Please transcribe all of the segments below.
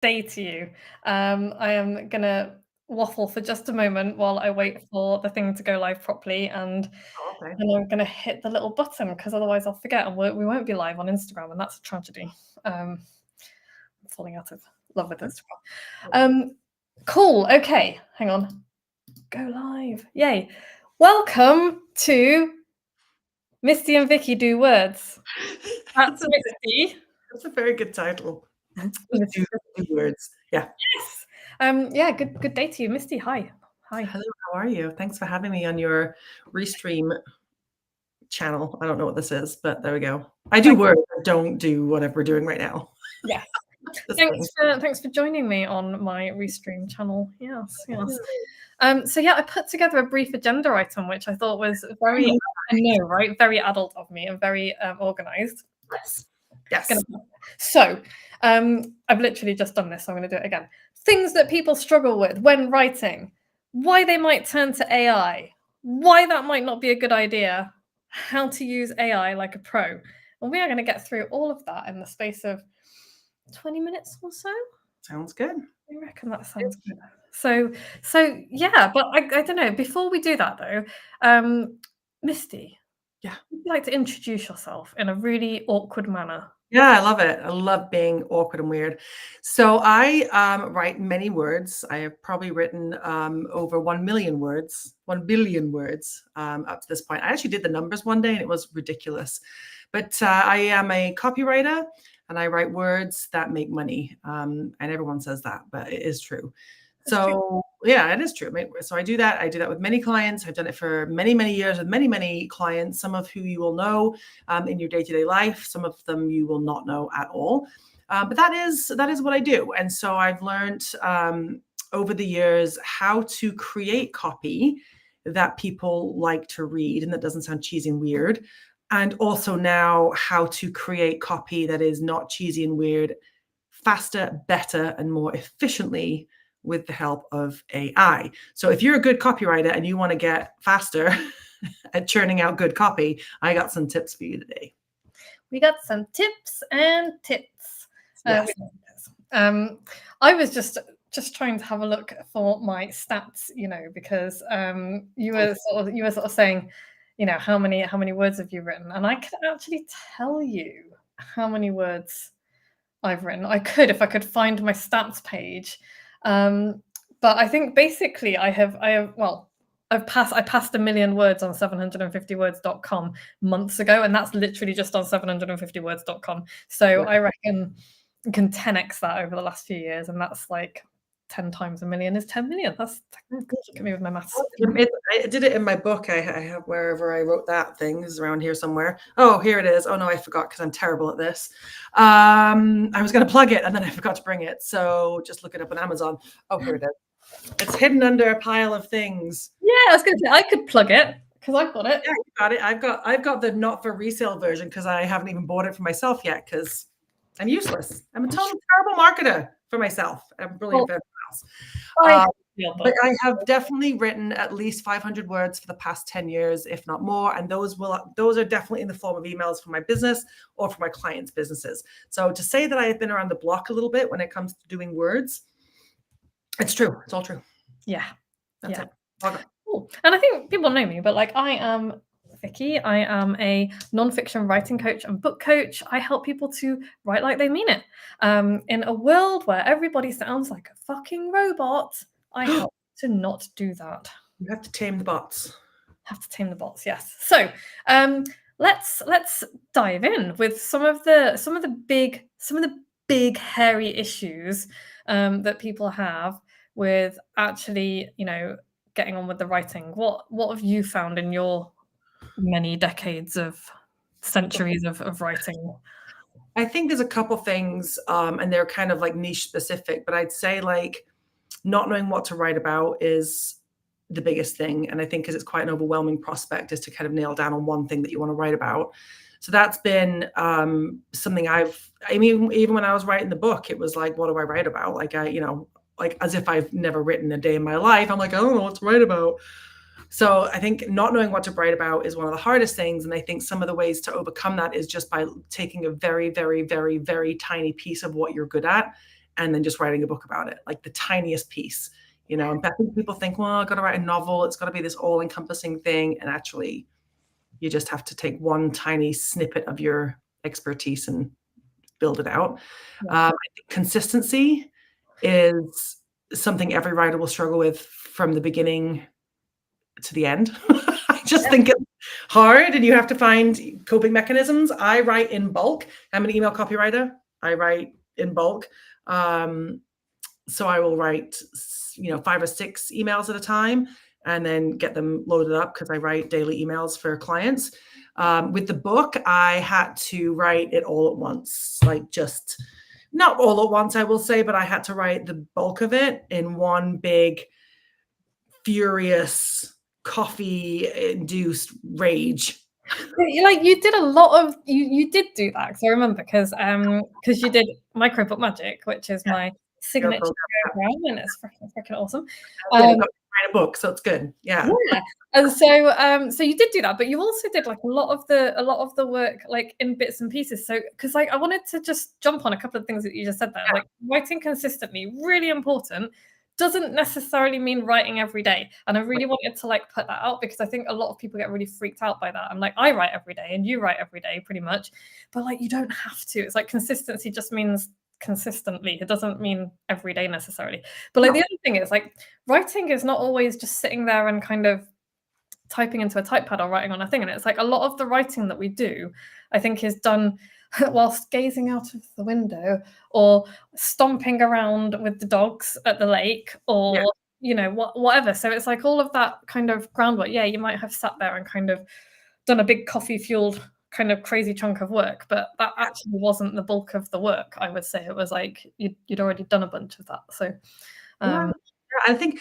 day to you. I am gonna waffle for just a moment while I wait for the thing to go live properly, and Oh, okay. then I'm gonna hit the little button because otherwise I'll forget and we won't be live on Instagram, and that's a tragedy. I'm falling out of love with Instagram. Cool. Okay, hang on. Go live. Yay. Welcome to Misty and Vicky Do Words. That's Misty. That's a very good title. Just Misty. do words. Yeah. Yes. Yeah, good day to you. Misty, hi. Hi. Hello, how are you? Thanks for having me on your Restream channel. I don't know what this is, but there we go. I do words, I don't do whatever we're doing right now. Yes. This thing. Thanks for joining me on my Restream channel. Yes. So yeah, I put together a brief agenda item, which I thought was very, I know, right? Very adult of me and very organized. Yes. So I've literally just done this, so I'm going to do it again. Things that people struggle with when writing, why they might turn to AI, why that might not be a good idea, how to use AI like a pro. And we are going to get through all of that in the space of 20 minutes or so. Sounds good. I reckon that sounds good. So yeah, but I don't know. Before we do that though, Misty, Yeah. would you like to introduce yourself in a really awkward manner? Yeah, I love it. I love being awkward and weird. So I write many words. I have probably written over 1 million words, 1 billion words up to this point. I actually did the numbers one day and it was ridiculous. But I am a copywriter and I write words that make money. And everyone says that, but it is true. So yeah, it is true. So I do that. I do that with many clients. I've done it for many, many years with many, many clients, some of who you will know in your day-to-day life. Some of them you will not know at all. But that is what I do. And so I've learned over the years how to create copy that people like to read and that doesn't sound cheesy and weird. And also now how to create copy that is not cheesy and weird, faster, better, and more efficiently with the help of AI. So if you're a good copywriter and you want to get faster at churning out good copy, I got some tips for you today. We got some tips and tips. Yes. I was just trying to have a look for my stats, because you were sort of saying, how many words have you written? And I can actually tell you how many words I've written. I could if I could find my stats page. But I think basically I passed 1 million words on 750words.com months ago, and that's literally just on 750words.com. So I reckon you can 10x that over the last few years, and that's like 10 times 1 million is 10 million. That's good. Look at me with my maths. I did it in my book. I have wherever I wrote that thing is around here somewhere. Oh, here it is. Oh no, I forgot because I'm terrible at this. I was going to plug it and then I forgot to bring it. So just look it up on Amazon. Oh, here it is. It's hidden under a pile of things. Yeah, I was going to say I could plug it because I've got it. Yeah, you got it. I've got the not for resale version because I haven't even bought it for myself yet because I'm useless. I'm a total terrible marketer for myself. I'm brilliant for everyone else. But I have definitely written at least 500 words for the past 10 years, if not more. And those are definitely in the form of emails for my business or for my clients' businesses. So to say that I have been around the block a little bit when it comes to doing words, it's true. It's all true. Yeah. That's it. Cool. And I think people know me, but I am Vicky. I am a nonfiction writing coach and book coach. I help people to write like they mean it. In a world where everybody sounds like a fucking robot, I help to not do that. You have to tame the bots. Have to tame the bots, yes. So let's dive in with some of the big hairy issues that people have with actually, getting on with the writing. What have you found in your many decades of centuries of writing? I think there's a couple things, and they're kind of like niche specific, but I'd say like not knowing what to write about is the biggest thing. And I think because it's quite an overwhelming prospect is to kind of nail down on one thing that you want to write about. So that's been something even when I was writing the book, it was like, what do I write about? Like like as if I've never written a day in my life. I'm like, I don't know what to write about. So I think not knowing what to write about is one of the hardest things. And I think some of the ways to overcome that is just by taking a very, very, very, very tiny piece of what you're good at and then just writing a book about it, like the tiniest piece, you know. And I think people think, well, I've got to write a novel. It's got to be this all-encompassing thing. And actually, you just have to take one tiny snippet of your expertise and build it out. Yeah. I think consistency is something every writer will struggle with from the beginning to the end. I just think it's hard, and you have to find coping mechanisms. I write in bulk. I'm an email copywriter. I write in bulk. So I will write, 5 or 6 emails at a time and then get them loaded up because I write daily emails for clients. With the book, I had to write it all at once, like just not all at once, I will say, but I had to write the bulk of it in one big, furious, coffee-induced rage. Like you did a lot of you did do that because I remember because you did Microbook Magic, which is my signature program, and it's freaking awesome. Got to write a book, so it's good. Yeah. And so you did do that, but you also did like a lot of the work like in bits and pieces. So because like I wanted to just jump on a couple of things that you just said there, like writing consistently, really important. Doesn't necessarily mean writing every day. And I really wanted to like put that out because I think a lot of people get really freaked out by that. I'm like, I write every day and you write every day pretty much, but like you don't have to. It's like consistency just means consistently. It doesn't mean every day necessarily. But like the other thing is like writing is not always just sitting there and kind of typing into a typepad or writing on a thing. And it's like a lot of the writing that we do, I think, is done whilst gazing out of the window or stomping around with the dogs at the lake or whatever. So it's like all of that kind of groundwork. Yeah, you might have sat there and kind of done a big coffee fueled kind of crazy chunk of work, but that actually wasn't the bulk of the work. I would say it was like you'd already done a bunch of that. So I think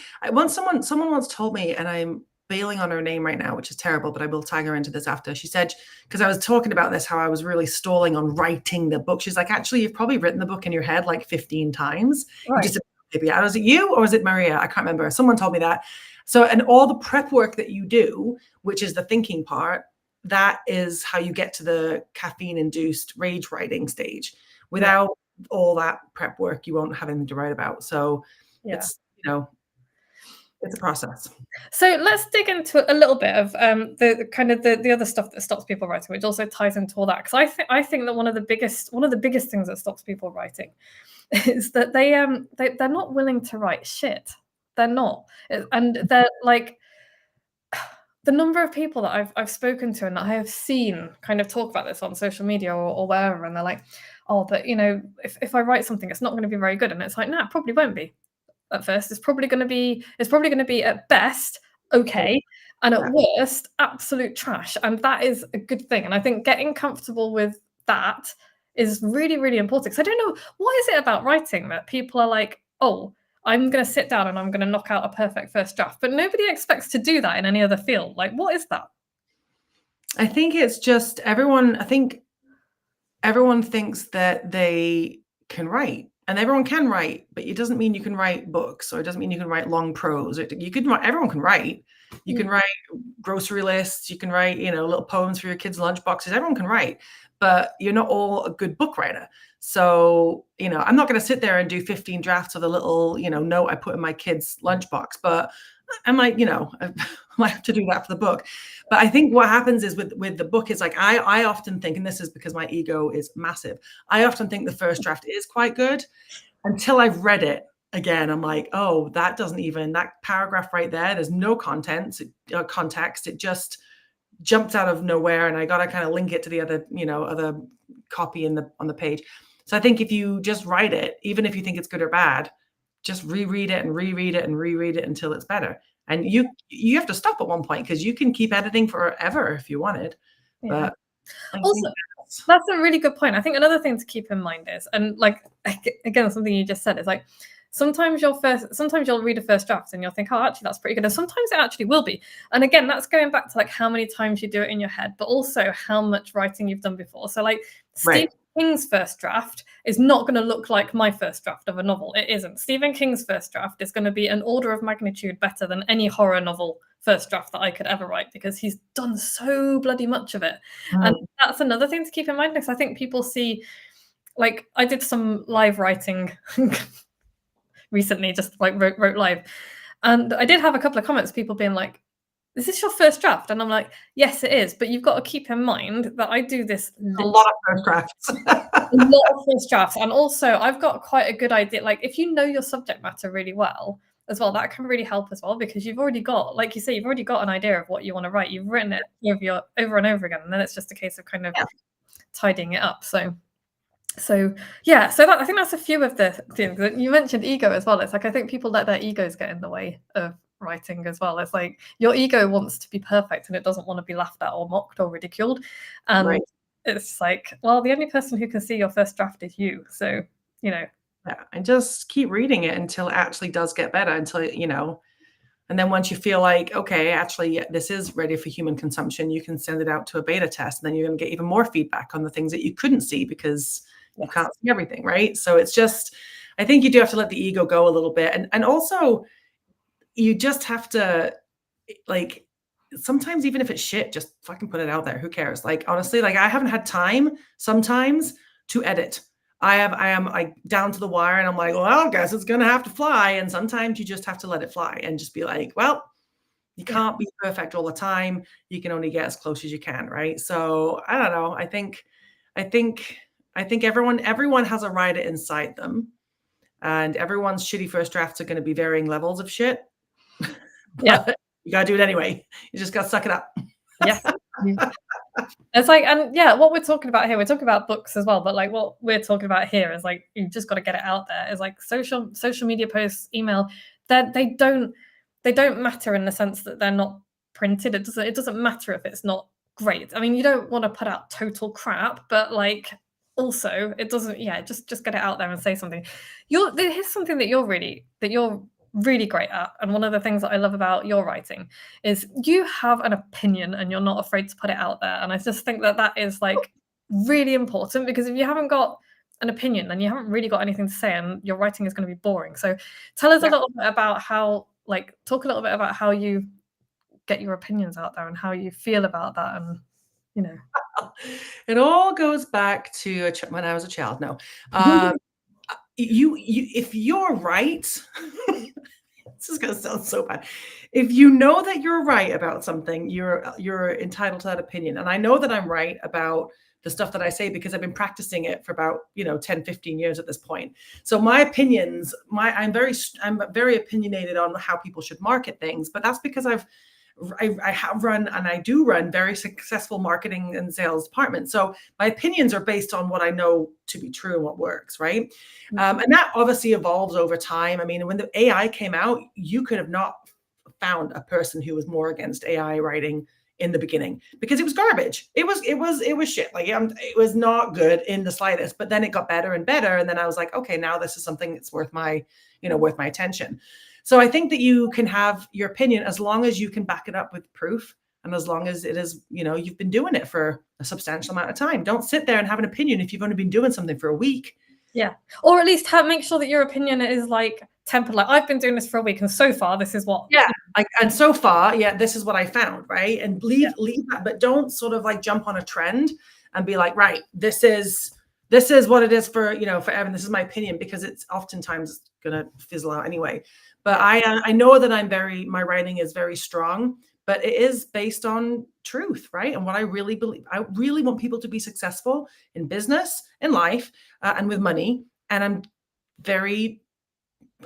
someone once told me, and I'm bailing on her name right now, which is terrible, but I will tag her into this after. She said, because I was talking about this, how I was really stalling on writing the book. She's like, actually, you've probably written the book in your head like 15 times. right. You just, maybe, was it you or was it Maria? I can't remember. Someone told me that. So, and all the prep work that you do, which is the thinking part, that is how you get to the caffeine-induced rage writing stage. Without all that prep work, you won't have anything to write about. So it's, it's a process. So let's dig into a little bit of the kind of the other stuff that stops people writing, which also ties into all that. Because I think that one of the biggest things that stops people writing is that they're not willing to write shit. They're not, and they're like the number of people that I've spoken to and that I have seen kind of talk about this on social media or wherever, and they're like, oh, but if I write something, it's not going to be very good, and it's like, no, it probably won't be. At first, it's probably going to be at best okay, and at worst absolute trash, and that is a good thing. And I think getting comfortable with that is really, really important, because I don't know, what is it about writing that people are like, oh, I'm going to sit down and I'm going to knock out a perfect first draft, but nobody expects to do that in any other field. Like, what is that? I think it's just everyone thinks that they can write. And everyone can write, but it doesn't mean you can write books, or it doesn't mean you can write long prose. Everyone can write. You can write grocery lists. You can write, little poems for your kids' lunch boxes. Everyone can write, but you're not all a good book writer. So, I'm not going to sit there and do 15 drafts of the little, note I put in my kid's lunchbox, but I might, I might have to do that for the book. But I think what happens is with the book is like, I often think, and this is because my ego is massive, I often think the first draft is quite good until I've read it again. I'm like, oh, that paragraph right there, there's no context. It just jumps out of nowhere, and I got to kind of link it to the other, other copy on the page. So I think if you just write it, even if you think it's good or bad, just reread it and reread it and reread it until it's better. And you have to stop at one point, because you can keep editing forever if you wanted. Yeah. But also, that's a really good point. I think another thing to keep in mind is, and like again, something you just said is like, sometimes you'll read a first draft and you'll think, oh, actually that's pretty good, and sometimes it actually will be. And again, that's going back to like how many times you do it in your head, but also how much writing you've done before. So like Stephen King's first draft is not going to look like my first draft of a novel. It isn't. Stephen King's first draft is going to be an order of magnitude better than any horror novel first draft that I could ever write, because he's done so bloody much of it. And that's another thing to keep in mind, because I think people see like I did some live writing recently, just like wrote live, and I did have a couple of comments, people being like, is this your first draft? And I'm like, yes, it is. But you've got to keep in mind that I do this A lot of first drafts. a lot of first drafts. And also I've got quite a good idea. Like if you know your subject matter really well as well, that can really help as well, because you've already got, like you say, you've already got an idea of what you want to write. You've written it over and over again. And then it's just a case of kind of tidying it up. So yeah, so that, I think that's a few of the things that you mentioned. Ego as well. It's like I think people let their egos get in the way of writing as well. It's like your ego wants to be perfect and it doesn't want to be laughed at or mocked or ridiculed. And Right. it's like, well, the only person who can see your first draft is you. So, you know. Yeah, and just keep reading it until it actually does get better, until, and then once you feel like, okay, actually, this is ready for human consumption, you can send it out to a beta test, and then you're going to get even more feedback on the things that you couldn't see because you can't see everything, right? So it's just, I think you do have to let the ego go a little bit. And also, you just have to, like, sometimes even if it's shit, just fucking put it out there. Who cares? Like, honestly, like I haven't had time sometimes to edit. I am like down to the wire and I'm like, well, I guess it's going to have to fly. And sometimes you just have to let it fly and just be like, well, you can't be perfect all the time. You can only get as close as you can. Right. So I don't know. I think everyone has a writer inside them, and everyone's shitty first drafts are going to be varying levels of shit. Yeah. You got to do it anyway. You just got to suck it up. Yeah. It's like, and yeah, what we're talking about here, we're talking about books as well, but like what we're talking about here is like, you've just got to get it out there. It's like social media posts, email, that they don't matter in the sense that they're not printed. It doesn't matter if it's not great. I mean, you don't want to put out total crap, but like also it doesn't, just get it out there and say something. Here's something that you're really great at, and one of the things that I love about your writing is you have an opinion and you're not afraid to put it out there. And I just think that is like really important, because if you haven't got an opinion, then you haven't really got anything to say, and your writing is going to be boring. So tell us a little bit about talk a little bit about how you get your opinions out there and how you feel about that. And it all goes back to when I was a child. No, you if you're right, this is going to sound so bad. If you know that you're right about something, you're entitled to that opinion. And I know that I'm right about the stuff that I say because I've been practicing it for about 10, 15 years at this point. So my opinions, I'm very opinionated on how people should market things, but that's because I have run and I do run very successful marketing and sales departments. So my opinions are based on what I know to be true and what works, right? And that obviously evolves over time. I mean, when the AI came out, you could have not found a person who was more against AI writing in the beginning because it was garbage. It was shit. Like it was not good in the slightest. But then it got better and better, and then I was like, okay, now this is something that's worth my attention. So I think that you can have your opinion as long as you can back it up with proof, and as long as it is, you've been doing it for a substantial amount of time. Don't sit there and have an opinion if you've only been doing something for a week. Yeah, or at least make sure that your opinion is like tempered. Like, I've been doing this for a week, and so far this is what. Yeah, and so far, this is what I found, right? And leave that, but don't sort of like jump on a trend and be like, right, this is what it is for forever. This is my opinion, because it's oftentimes gonna fizzle out anyway. But I know that my writing is very strong, but it is based on truth, right? And what I really believe. I really want people to be successful in business, in life, and with money. And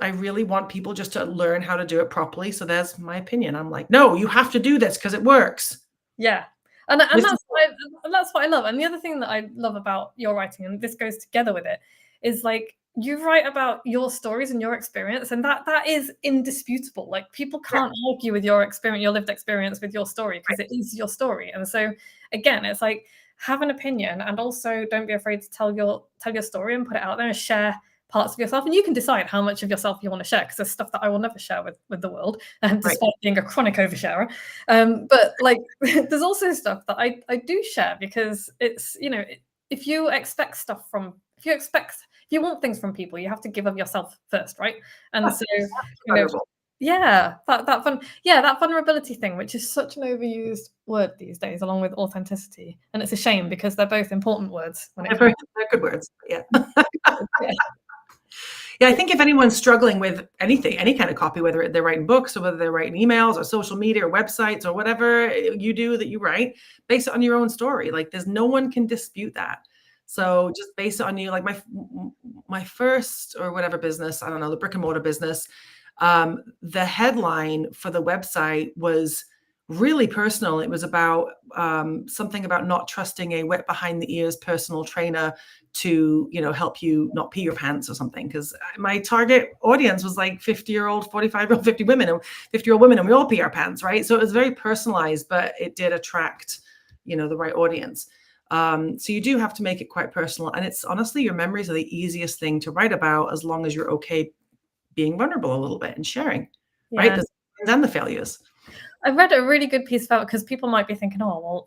I really want people just to learn how to do it properly. So there's my opinion. I'm like, no, you have to do this because it works. Yeah. And that's what I love. And the other thing that I love about your writing, and this goes together with it, is like you write about your stories and your experience, and that is indisputable. Like, people can't argue with your experience, your lived experience with your story, because it is your story. And so again, it's like, have an opinion, and also don't be afraid to tell your story and put it out there and share parts of yourself. And you can decide how much of yourself you want to share, because there's stuff that I will never share with the world, despite being a chronic oversharer. But like there's also stuff that I do share, because it's, if you want things from people, you have to give of yourself first, right? And so that vulnerability thing, which is such an overused word these days, along with authenticity, and it's a shame because they're both important words when it They're comes. good words. Yeah. Yeah. Yeah, I think if anyone's struggling with anything, any kind of copy, whether they're writing books or whether they're writing emails or social media or websites or whatever you do that you write, base it on your own story. Like there's no one can dispute that. So just base it on you. Like my first or whatever business, I don't know, the brick and mortar business, the headline for the website was really personal. It was about something about not trusting a wet behind the ears personal trainer to, help you not pee your pants or something. Because my target audience was like 50-year-old, 45-year-old, 50-year-old women, and we all pee our pants, right? So it was very personalized, but it did attract, the right audience. So you do have to make it quite personal. And it's honestly, your memories are the easiest thing to write about as long as you're okay being vulnerable a little bit and sharing, right? Yeah. And the failures. I read a really good piece about, because people might be thinking, oh, well,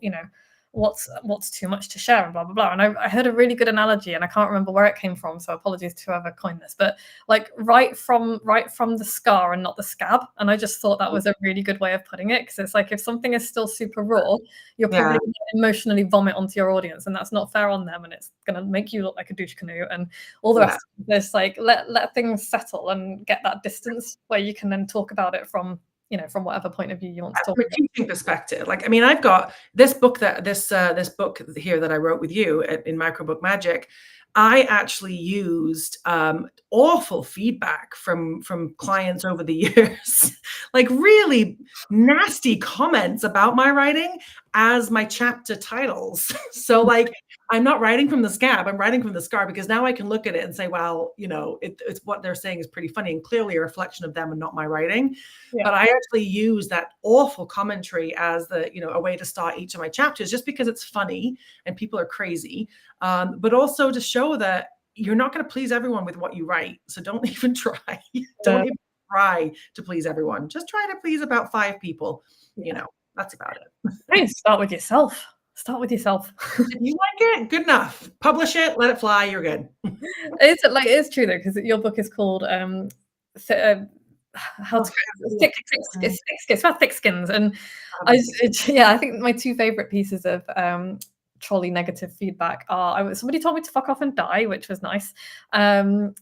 what's too much to share and blah, blah, blah. And I heard a really good analogy, and I can't remember where it came from, so apologies to whoever coined this, but like right from the scar and not the scab. And I just thought that was a really good way of putting it, because it's like if something is still super raw, you're probably going to emotionally vomit onto your audience, and that's not fair on them, and it's going to make you look like a douche canoe and all the rest of this. Like let things settle and get that distance where you can then talk about it from whatever point of view you want to talk From a teaching perspective. Like, I mean, I've got this book this book here that I wrote with you in Microbook Magic. I actually used awful feedback from clients over the years, like really nasty comments about my writing as my chapter titles. So like, I'm not writing from the scab, I'm writing from the scar, because now I can look at it and say, well, it's what they're saying is pretty funny and clearly a reflection of them and not my writing. Yeah. But I actually use that awful commentary as a way to start each of my chapters, just because it's funny and people are crazy, but also to show that you're not going to please everyone with what you write. So don't even try. Don't even try to please everyone. Just try to please about 5 people. That's about it. Right, start with yourself. Start with yourself. If you like it, good enough. Publish it, let it fly, you're good. It's true though, because your book is called how to thick skins. It's about thick skins, and I think my 2 favorite pieces of trolley negative feedback are somebody told me to fuck off and die, which was nice, and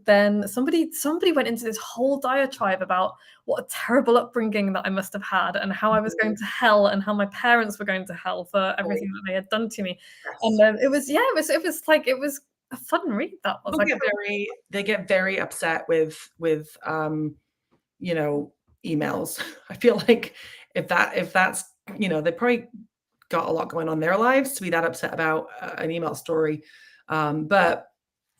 then somebody went into this whole diatribe about what a terrible upbringing that I must have had, and how I was going to hell, and how my parents were going to hell for everything that they had done to me. And it was a fun read. That was they get very upset with emails. I feel like if that's they probably got a lot going on in their lives to be that upset about an email story, but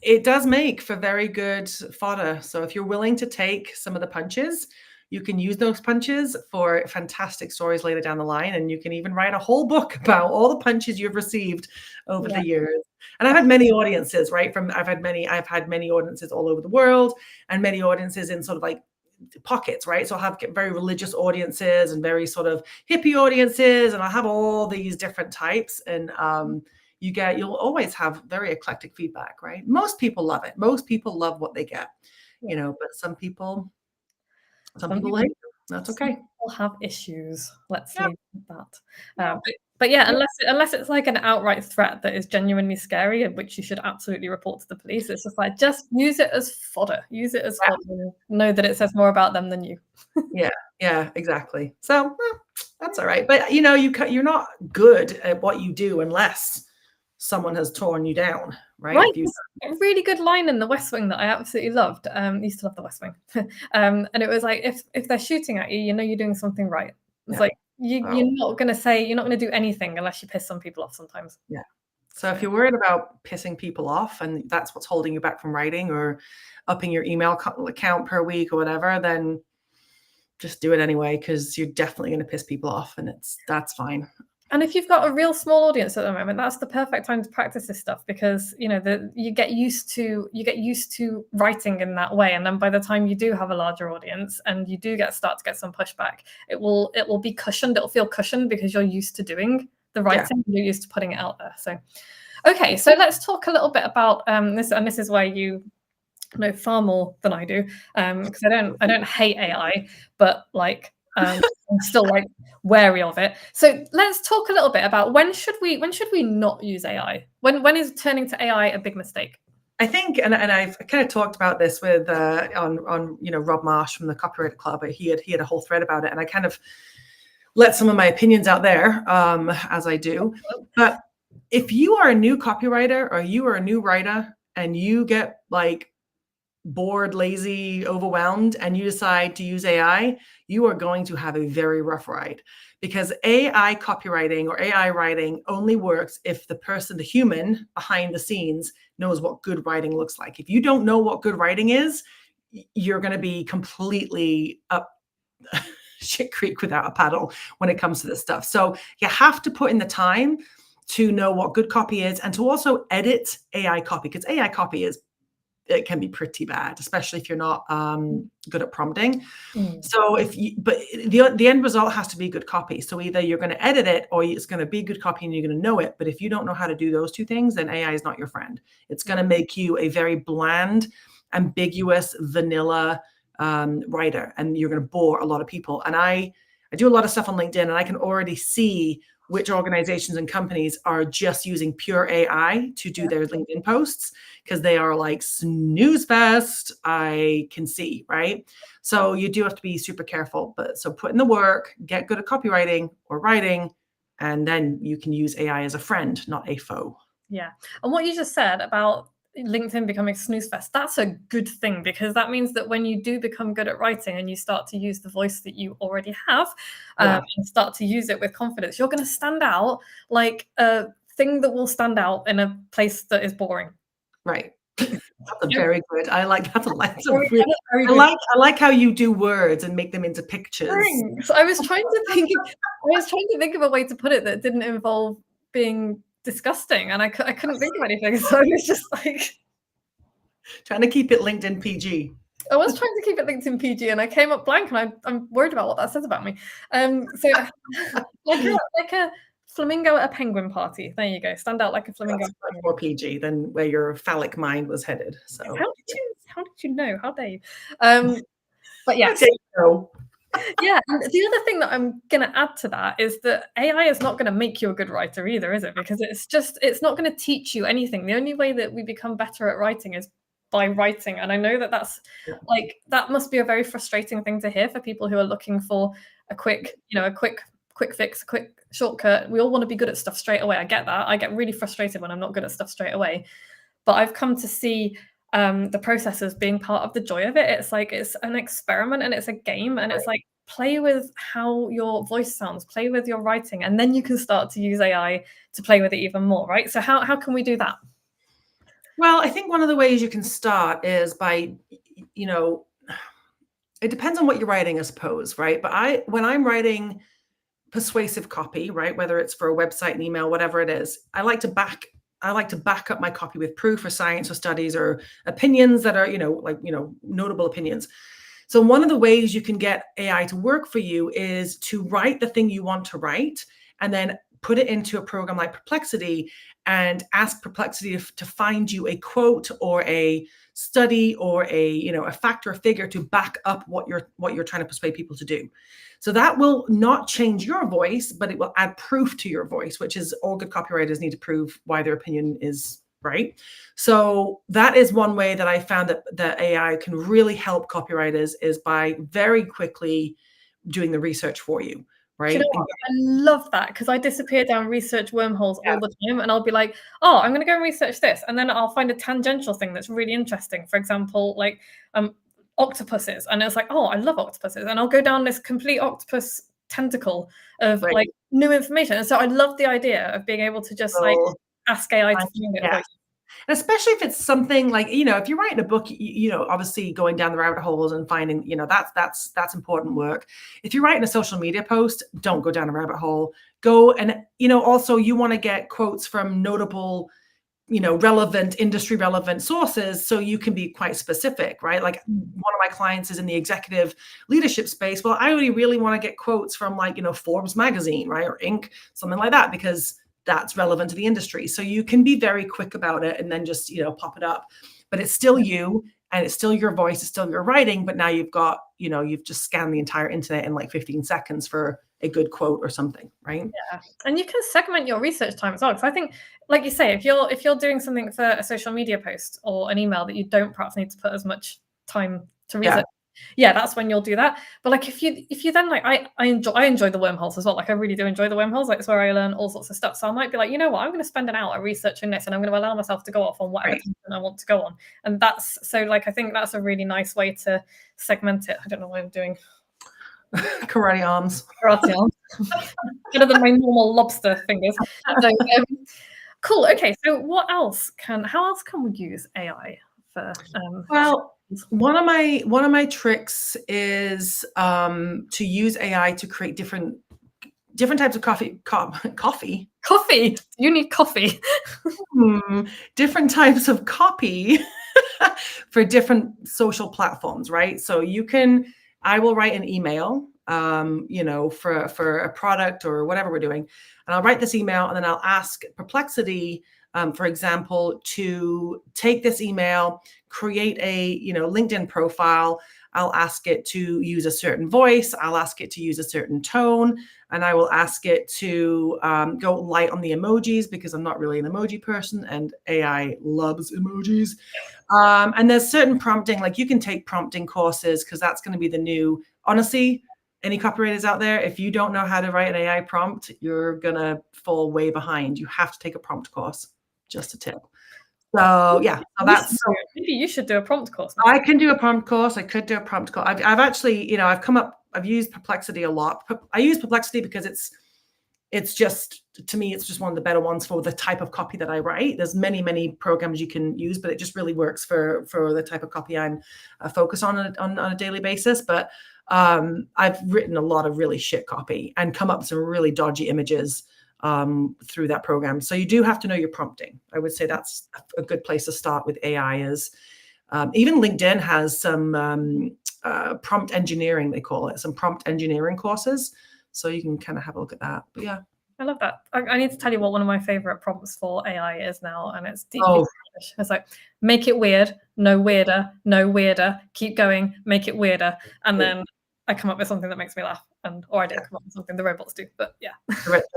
it does make for very good fodder. So if you're willing to take some of the punches, you can use those punches for fantastic stories later down the line, and you can even write a whole book about all the punches you've received over the years. And I've had many audiences, right? I've had many audiences all over the world, and many audiences in sort of like pockets, right? So I'll have very religious audiences and very sort of hippie audiences, and I'll have all these different types. And you'll always have very eclectic feedback, right? Most people love it. Most people love what they get, but some people hate it. That's okay. People have issues. Let's leave it at that. But yeah, unless it's like an outright threat that is genuinely scary, and which you should absolutely report to the police, it's just like, just use it as fodder. Use it as fodder. Know that it says more about them than you. Yeah, exactly. So that's all right. But you're not good at what you do unless someone has torn you down, right? Right. A really good line in The West Wing that I absolutely loved. Used to love The West Wing. And it was like, if they're shooting at you, you're doing something right. It's like you're not going to do anything unless you piss some people off sometimes. Yeah. So if you're worried about pissing people off and that's what's holding you back from writing or upping your email account per week or whatever, then just do it anyway, because you're definitely going to piss people off, and that's fine. And if you've got a real small audience at the moment, that's the perfect time to practice this stuff, because you get used to writing in that way, and then by the time you do have a larger audience and you do start to get some pushback, it will be cushioned. It'll feel cushioned because you're used to doing the writing. You're used to putting it out there. So, okay, so let's talk a little bit about this, and this is where you know far more than I do, because I don't hate AI, but like I'm still like wary of it. So let's talk a little bit about when should we not use AI? When is turning to AI a big mistake? I think, and I've kind of talked about this with on Rob Marsh from the Copyright Club. He had a whole thread about it, and I kind of let some of my opinions out there, as I do. But if you are a new copywriter or you are a new writer and you get like bored, lazy, overwhelmed, and you decide to use AI, you are going to have a very rough ride, because AI copywriting or AI writing only works if the person, the human behind the scenes, knows what good writing looks like. If you don't know what good writing is, you're going to be completely up shit creek without a paddle when it comes to this stuff. So you have to put in the time to know what good copy is, and to also edit AI copy, because AI copy it can be pretty bad, especially if you're not good at prompting. So but the end result has to be good copy. So either you're going to edit it or it's going to be good copy and you're going to know it. But if you don't know how to do those two things, then AI is not your friend. It's going to make you a very bland, ambiguous, vanilla writer, and you're going to bore a lot of people. And I do a lot of stuff on LinkedIn, and I can already see which organizations and companies are just using pure AI to do their LinkedIn posts, because they are like snooze fest. I can see, right? So you do have to be super careful. But so put in the work, get good at copywriting or writing, and then you can use AI as a friend, not a foe. Yeah. And what you just said about LinkedIn becoming snooze fest, that's a good thing, because that means that when you do become good at writing and you start to use the voice that you already have, and start to use it with confidence, you're going to stand out like a thing that will stand out in a place that is boring. Right. That's a very good. I like that. I Very like how you do words and make them into pictures. Thanks. I was trying to think of a way to put it that didn't involve being disgusting, and I couldn't think of anything. So I was just like trying to keep it LinkedIn PG. I was trying to keep it LinkedIn PG, and I came up blank, and I'm worried about what that says about me. So like a flamingo at a penguin party. There you go. Stand out like a flamingo. That's much more PG than where your phallic mind was headed. So how did you know? How dare you? But yes. Yeah, and the other thing that I'm going to add to that is that AI is not going to make you a good writer either, is it? Because it's not going to teach you anything. The only way that we become better at writing is by writing. And I know that that's like, that must be a very frustrating thing to hear for people who are looking for a quick fix, a quick shortcut. We all want to be good at stuff straight away. I get that. I get really frustrated when I'm not good at stuff straight away. But I've come to see the process as being part of the joy of it. It's like, it's an experiment and it's a game, and it's like, play with how your voice sounds, play with your writing, and then you can start to use AI to play with it even more, right? So how can we do that? Well, I think one of the ways you can start is by, it depends on what you're writing, I suppose, right? But when I'm writing persuasive copy, right, whether it's for a website, an email, whatever it is, I like to back up my copy with proof or science or studies or opinions that are, notable opinions. So one of the ways you can get AI to work for you is to write the thing you want to write, and then put it into a program like Perplexity and ask Perplexity to find you a quote or a study or a fact or a figure to back up what you're trying to persuade people to do. So that will not change your voice, but it will add proof to your voice, which is all good copywriters need to prove why their opinion is right. So that is one way that I found that AI can really help copywriters, is by very quickly doing the research for you. Right. You know what? I love that, because I disappear down research wormholes all the time, and I'll be like, oh, I'm going to go and research this, and then I'll find a tangential thing that's really interesting. For example, like octopuses, and it's like, oh, I love octopuses, and I'll go down this complete octopus tentacle of like new information. And so I love the idea of being able to just like ask AI to find it. Yeah. Especially if it's something like, if you're writing a book, obviously going down the rabbit holes and finding, that's important work. If you're writing a social media post, don't go down a rabbit hole. Go and, also you want to get quotes from notable, relevant, industry relevant sources, so you can be quite specific, right? Like one of my clients is in the executive leadership space. Well, I really want to get quotes from like, Forbes magazine, right? Or Inc., something like that, because that's relevant to the industry. So you can be very quick about it and then just, pop it up, but it's still you. and it's still your voice, it's still your writing, but now you've just scanned the entire internet in like 15 seconds for a good quote or something, right? Yeah, and you can segment your research time as well. Because I think, like you say, if you're doing something for a social media post or an email that you don't perhaps need to put as much time to research, yeah, that's when you'll do that. But like if you then like I enjoy the wormholes as well. Like I really do enjoy the wormholes. Like it's where I learn all sorts of stuff. So I might be like, you know what, I'm going to spend an hour researching this, and I'm going to allow myself to go off on whatever tangent I want to go on. And that's so like I think that's a really nice way to segment it. I don't know what I'm doing. Karate arms. Karate arms. Better than my normal lobster fingers. So, cool. Okay. So how else can we use AI for? Well, one of my tricks is to use AI to create different types of coffee. Coffee. You need coffee. Different types of copy for different social platforms, right? So I will write an email, for a product or whatever we're doing, and I'll write this email, and then I'll ask Perplexity, for example, to take this email, create a LinkedIn profile. I'll ask it to use a certain voice. I'll ask it to use a certain tone, and I will ask it to go light on the emojis because I'm not really an emoji person, and AI loves emojis. And there's certain prompting, like you can take prompting courses because that's going to be the new. Honestly, any copywriters out there, if you don't know how to write an AI prompt, you're going to fall way behind. You have to take a prompt course. Just a tip. So yeah, maybe you should do a prompt course. I can do a prompt course. I could do a prompt course. I've actually, I've used Perplexity a lot. I use Perplexity because it's just, to me, it's just one of the better ones for the type of copy that I write. There's many programs you can use, but it just really works for the type of copy I'm focused on a daily basis. But I've written a lot of really shit copy and come up with some really dodgy images through that program. So you do have to know your prompting. I would say that's a good place to start with AI. Is even LinkedIn has some prompt engineering, they call it, some prompt engineering courses. So you can kind of have a look at that. But yeah. I love that. I need to tell you what one of my favorite prompts for AI is now, and it's deeply English. It's like, make it weird, no weirder, keep going, make it weirder. And then I come up with something that makes me laugh, or I don't come up with something, the robots do, but yeah.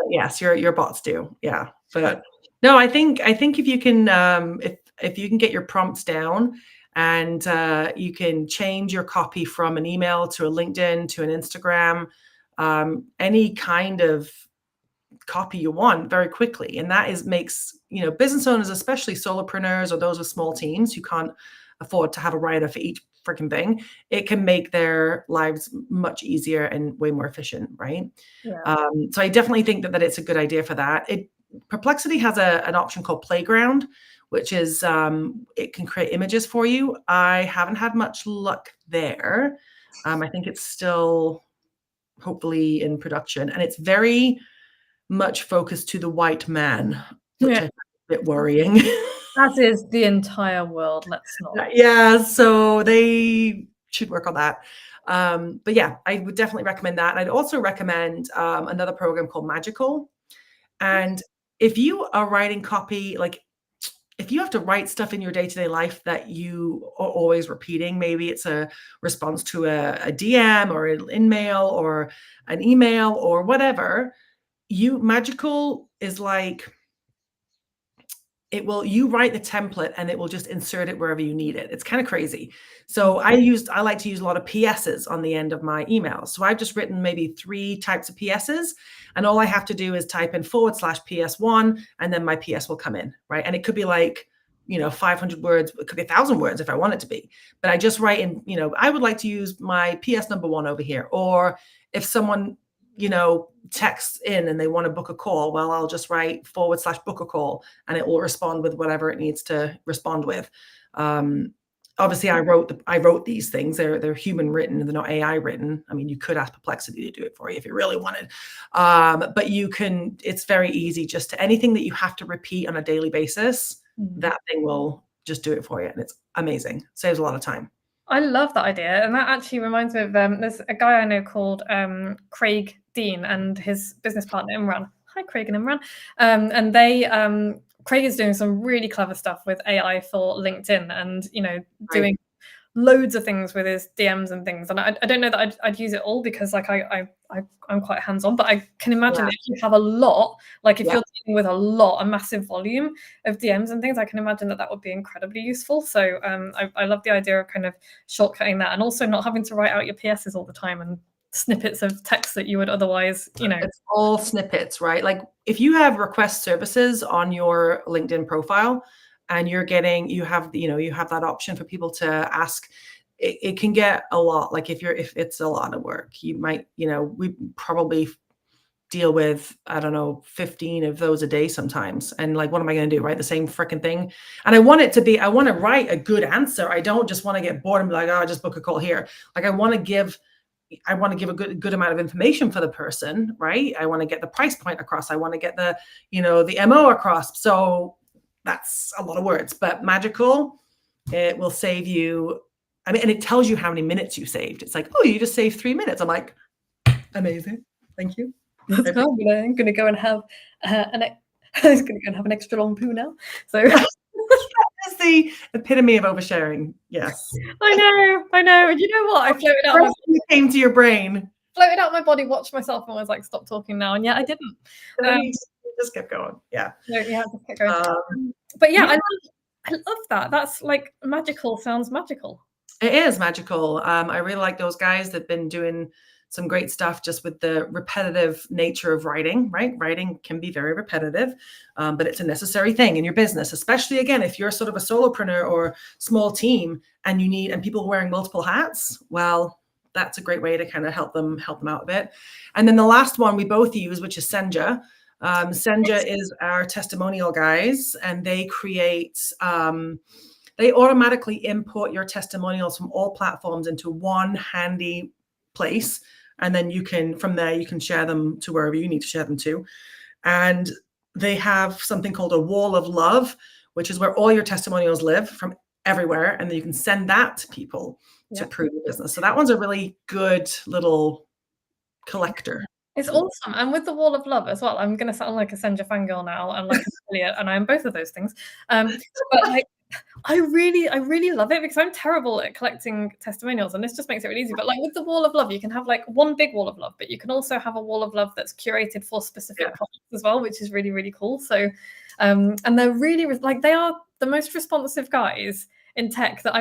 Yes, your bots do. Yeah. But no, I think if you can, if you can get your prompts down and you can change your copy from an email to a LinkedIn to an Instagram, any kind of copy you want very quickly. And that makes, business owners, especially solopreneurs or those with small teams who can't afford to have a writer for each freaking thing, it can make their lives much easier and way more efficient, right? Yeah. So I definitely think that it's a good idea for that. Perplexity has an option called Playground, which is it can create images for you. I haven't had much luck there. I think it's still hopefully in production, and it's very much focused to the white man, which I find a bit worrying. That is the entire world. Let's not. Yeah, so they should work on that. But yeah, I would definitely recommend that. And I'd also recommend another program called Magical. And if you are writing copy, like if you have to write stuff in your day-to-day life that you are always repeating, maybe it's a response to a DM or an in-mail or an email or whatever, Magical is like, you write the template and it will just insert it wherever you need it. It's kind of crazy. So I like to use a lot of PSs on the end of my emails. So I've just written maybe 3 types of PSs, and all I have to do is type in /PS1, and then my PS will come in, right? And it could be like, 500 words, it could be 1,000 words if I want it to be. But I just write in, I would like to use my PS number 1 over here. Or if someone, texts in and they want to book a call, well, I'll just write /book a call, and it will respond with whatever it needs to respond with. Obviously, I wrote these things. They're human written. They're not AI written. I mean, you could ask Perplexity to do it for you if you really wanted. But you can. It's very easy. Just to anything that you have to repeat on a daily basis, that thing will just do it for you, and it's amazing. Saves a lot of time. I love that idea, and that actually reminds me of there's a guy I know called Craig Dean and his business partner Imran. Hi, Craig and Imran. And they Craig is doing some really clever stuff with AI for LinkedIn, and doing loads of things with his DMs and things, and I don't know that I'd use it all, because like I'm quite hands-on, but I can imagine if you have a lot, like if you're dealing with a massive volume of DMs and things, I can imagine that would be incredibly useful. So I love the idea of kind of shortcutting that, and also not having to write out your PSs all the time and snippets of text that you would otherwise, It's all snippets, right? Like if you have request services on your LinkedIn profile and you have that option for people to ask, it can get a lot. Like if it's a lot of work, you might, we probably deal with, I don't know, 15 of those a day sometimes. And like, what am I going to do? Write the same freaking thing? And I want to write a good answer. I don't just want to get bored and be like, oh, just book a call here. Like I want to give a good amount of information for the person, right? I want to get the price point across. I want to get the MO across. So that's a lot of words, but Magical, it will save you. I mean, and it tells you how many minutes you saved. It's like, oh, you just saved 3 minutes. I'm like, amazing. Thank you. That's cool. I'm going to go and have an extra long poo now. So that's the epitome of oversharing. Yes. I know. And you know what? I floated out. Came to your brain. Floated out my body, watched myself, and was like, "Stop talking now." And yeah, I didn't. Just kept going. Yeah. No, yeah, just kept going. But yeah, I love that. That's like Magical. Sounds magical. It is magical. I really like those guys that've been doing some great stuff just with the repetitive nature of writing, right? Writing can be very repetitive, but it's a necessary thing in your business, especially again, if you're sort of a solopreneur or small team and people wearing multiple hats, well, that's a great way to kind of help them out a bit. And then the last one we both use, which is Senja. Senja is our testimonial guys, and they create, they automatically import your testimonials from all platforms into one handy place. And then from there, you can share them to wherever you need to share them to. And they have something called a wall of love, which is where all your testimonials live from everywhere. And then you can send that to people to prove your business. So that one's a really good little collector. It's awesome. And with the wall of love as well, I'm going to sound like a Senja fangirl now and like an affiliate, and I am both of those things. But like, I really love it, because I'm terrible at collecting testimonials, and this just makes it really easy. But like with the wall of love, you can have like one big wall of love, but you can also have a wall of love that's curated for specific products as well, which is really, really cool. So, and they're really like, they are the most responsive guys in tech that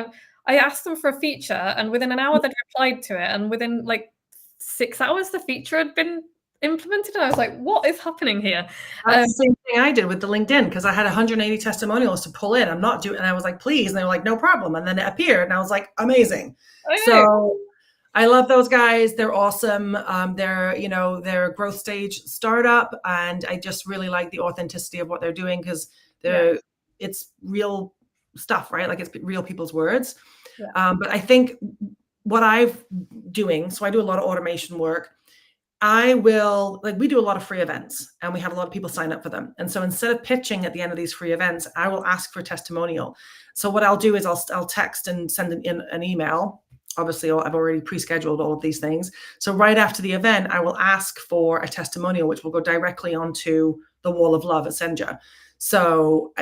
I asked them for a feature, and within an hour they'd replied to it, and within like 6 hours the feature had been implemented, and I was like, what is happening here? That's the same thing I did with the LinkedIn, because I had 180 testimonials to pull in. And I was like, please. And they were like, no problem. And then it appeared, and I was like, amazing. So I love those guys. They're awesome. They're a growth stage startup, and I just really like the authenticity of what they're doing, because it's real stuff, right? Like it's real people's words. But I think what I'm doing, so I do a lot of automation work. We do a lot of free events, and we have a lot of people sign up for them. And so instead of pitching at the end of these free events, I will ask for a testimonial. So what I'll do is I'll text and send an email. Obviously, I've already pre-scheduled all of these things. So right after the event, I will ask for a testimonial, which will go directly onto the wall of love at Senja. So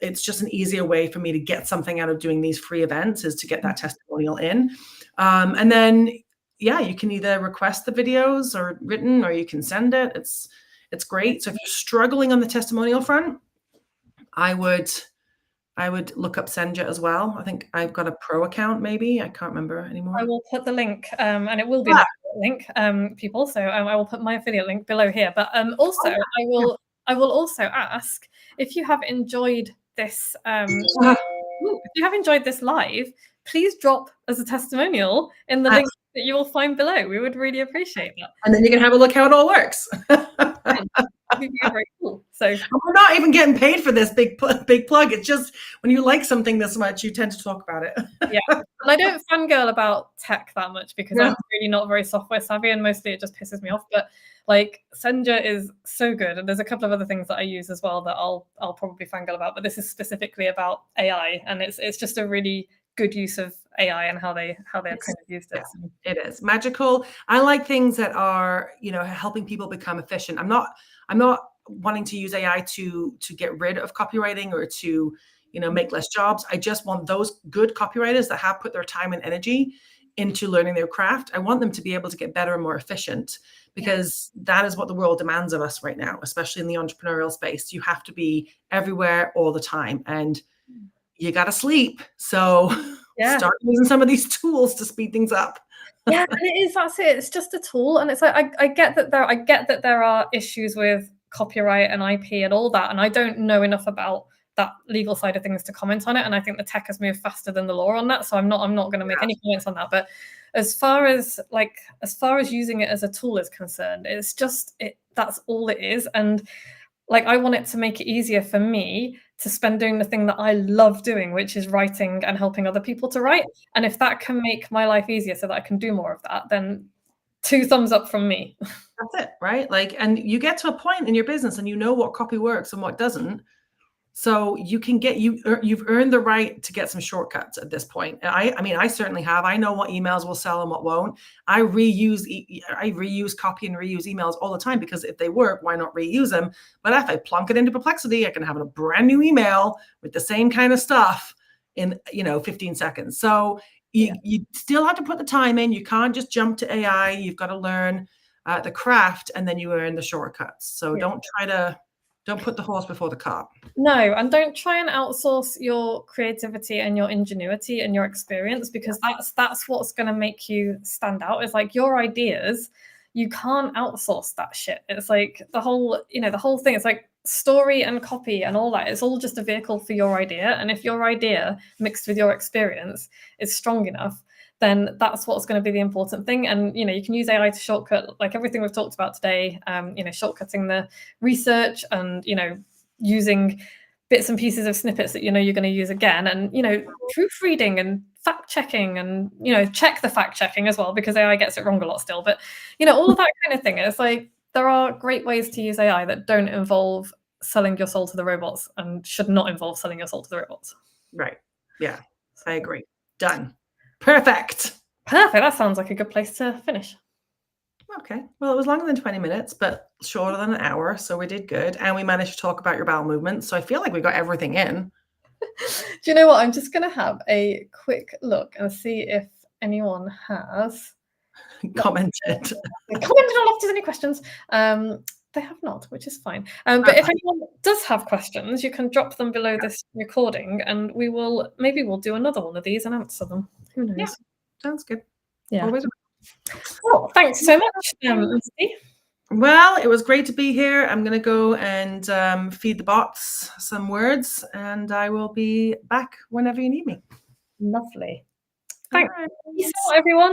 it's just an easier way for me to get something out of doing these free events, is to get that testimonial in. And then, you can either request the videos or written, or you can send it. It's great. So if you're struggling on the testimonial front, I would look up Senja as well. I think I've got a pro account, maybe. I can't remember anymore. I will put the link, and it will be an link, people. So I will put my affiliate link below here. But also, I will also ask if you have enjoyed this. If you have enjoyed this live, please drop as a testimonial in the link that you will find below. We would really appreciate that. And then you can have a look how it all works. That'd be very cool. So we're not even getting paid for this big plug. It's just when you like something this much, you tend to talk about it. And I don't fangirl about tech that much, because I'm really not very software savvy, and mostly it just pisses me off. But like, Senja is so good, and there's a couple of other things that I use as well that I'll probably fangirl about. But this is specifically about AI, and it's just a really good use of AI and how they've kind of used it. It is magical. I like things that are, helping people become efficient. I'm not wanting to use AI to get rid of copywriting, or to, make less jobs. I just want those good copywriters that have put their time and energy into learning their craft. I want them to be able to get better and more efficient, because that is what the world demands of us right now, especially in the entrepreneurial space. You have to be everywhere all the time, and you got to sleep. So start using some of these tools to speed things up. Yeah, and it is, that's it. It's just a tool. And it's like, I get that there are issues with copyright and IP and all that. And I don't know enough about that legal side of things to comment on it. And I think the tech has moved faster than the law on that. So I'm not going to make any comments on that. But as far as using it as a tool is concerned, it's just that's all it is. And like, I want it to make it easier for me to spend doing the thing that I love doing, which is writing and helping other people to write. And if that can make my life easier so that I can do more of that, then 2 thumbs up from me. That's it, right? Like, and you get to a point in your business and you know what copy works and what doesn't. So you can you've earned the right to get some shortcuts at this point. I mean, I certainly have. I know what emails will sell and what won't. I reuse copy and reuse emails all the time, because if they work, why not reuse them? But if I plunk it into Perplexity, I can have a brand new email with the same kind of stuff in 15 seconds. So you still have to put the time in. You can't just jump to AI. You've got to learn the craft, and then you earn the shortcuts. So don't put the horse before the cart. No, and don't try and outsource your creativity and your ingenuity and your experience, because that's what's going to make you stand out. It's like your ideas, you can't outsource that shit. It's like the whole thing. It's like story and copy and all that. It's all just a vehicle for your idea. And if your idea mixed with your experience is strong enough, then that's what's going to be the important thing. And you can use AI to shortcut, like everything we've talked about today. Shortcutting the research, and using bits and pieces of snippets that you're going to use again, and proofreading and fact checking, and check the fact checking as well, because AI gets it wrong a lot still. But all of that kind of thing. It's like there are great ways to use AI that don't involve selling your soul to the robots, and should not involve selling your soul to the robots. Right. Yeah, I agree. Done. Perfect. That sounds like a good place to finish. Okay. Well, it was longer than 20 minutes, but shorter than an hour. So we did good. And we managed to talk about your bowel movement. So I feel like we got everything in. Do you know what? I'm just going to have a quick look and see if anyone has commented on if there's any questions. They have not, which is fine. But if anyone does have questions, you can drop them below this recording, and maybe we'll do another one of these and answer them. Who knows? Yeah, sounds good. Yeah. Always. Well, thanks so much, Misty. Well, it was great to be here. I'm going to go and feed the bots some words, and I will be back whenever you need me. Lovely. Thanks, everyone.